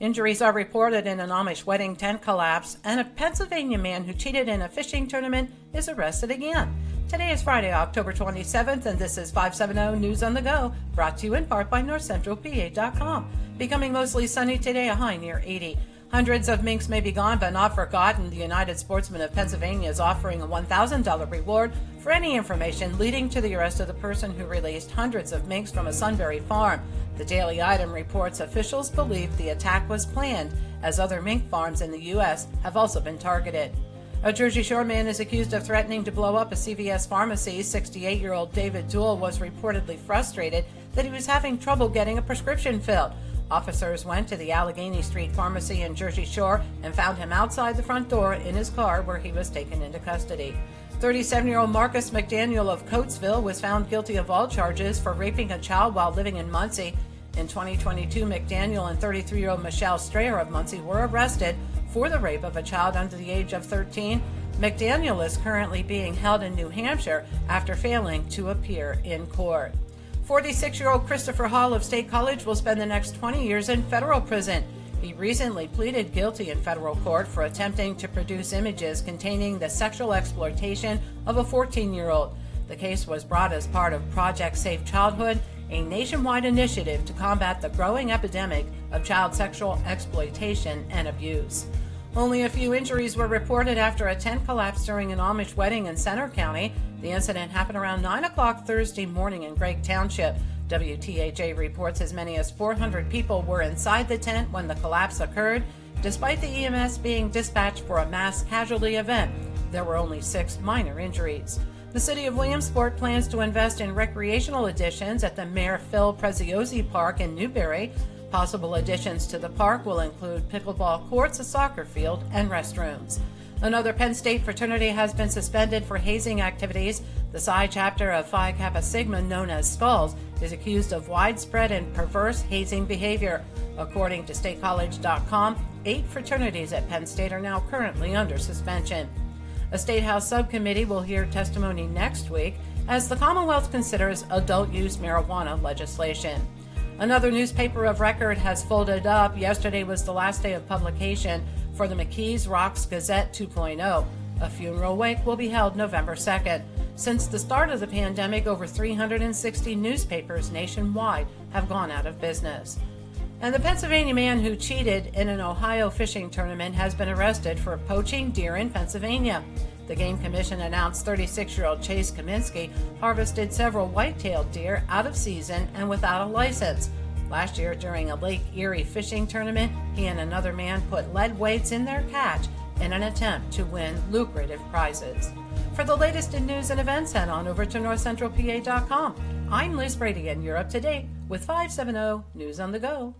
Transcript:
Injuries are reported in an Amish wedding tent collapse, and a Pennsylvania man who cheated in a fishing tournament is arrested again. Today is Friday, October 27th, and this is 570 News on the Go, brought to you in part by NorthCentralPA.com. Becoming mostly sunny today, a high near 80. Hundreds of minks may be gone, but not forgotten. The United Sportsmen of Pennsylvania is offering a $1,000 reward for any information leading to the arrest of the person who released hundreds of minks from a Sunbury farm. The Daily Item reports officials believe the attack was planned, as other mink farms in the U.S. have also been targeted. A Jersey Shore man is accused of threatening to blow up a CVS pharmacy. 68-year-old David Duell was reportedly frustrated that he was having trouble getting a prescription filled. Officers went to the Allegheny Street Pharmacy in Jersey Shore and found him outside the front door in his car, where he was taken into custody. 37-year-old Marcus McDaniel of Coatesville was found guilty of all charges for raping a child while living in Muncie. In 2022, McDaniel and 33-year-old Michelle Strayer of Muncie were arrested for the rape of a child under the age of 13. McDaniel is currently being held in New Hampshire after failing to appear in court. 46-year-old Christopher Hall of State College will spend the next 20 years in federal prison. He recently pleaded guilty in federal court for attempting to produce images containing the sexual exploitation of a 14-year-old. The case was brought as part of Project Safe Childhood, a nationwide initiative to combat the growing epidemic of child sexual exploitation and abuse. Only a few injuries were reported after a tent collapsed during an Amish wedding in Center County. The incident happened around 9 o'clock Thursday morning in Gregg Township. WTHA reports as many as 400 people were inside the tent when the collapse occurred. Despite the EMS being dispatched for a mass casualty event, there were only 6 minor injuries. The city of Williamsport plans to invest in recreational additions at the Mayor Phil Preziosi Park in Newberry. Possible additions to the park will include pickleball courts, a soccer field, and restrooms. Another Penn State fraternity has been suspended for hazing activities. The Psi chapter of Phi Kappa Sigma, known as Skulls, is accused of widespread and perverse hazing behavior. According to StateCollege.com, 8 fraternities at Penn State are now currently under suspension. A State House subcommittee will hear testimony next week as the Commonwealth considers adult-use marijuana legislation. Another newspaper of record has folded up. Yesterday was the last day of publication for the McKees Rocks Gazette 2.0. A funeral wake will be held November 2nd. Since the start of the pandemic, over 360 newspapers nationwide have gone out of business. And the Pennsylvania man who cheated in an Ohio fishing tournament has been arrested for poaching deer in Pennsylvania. The Game Commission announced 36-year-old Chase Kaminsky harvested several white-tailed deer out of season and without a license. Last year, during a Lake Erie fishing tournament, he and another man put lead weights in their catch in an attempt to win lucrative prizes. For the latest in news and events, head on over to NorthCentralPA.com. I'm Liz Brady, and you're up to date with 570 News on the Go.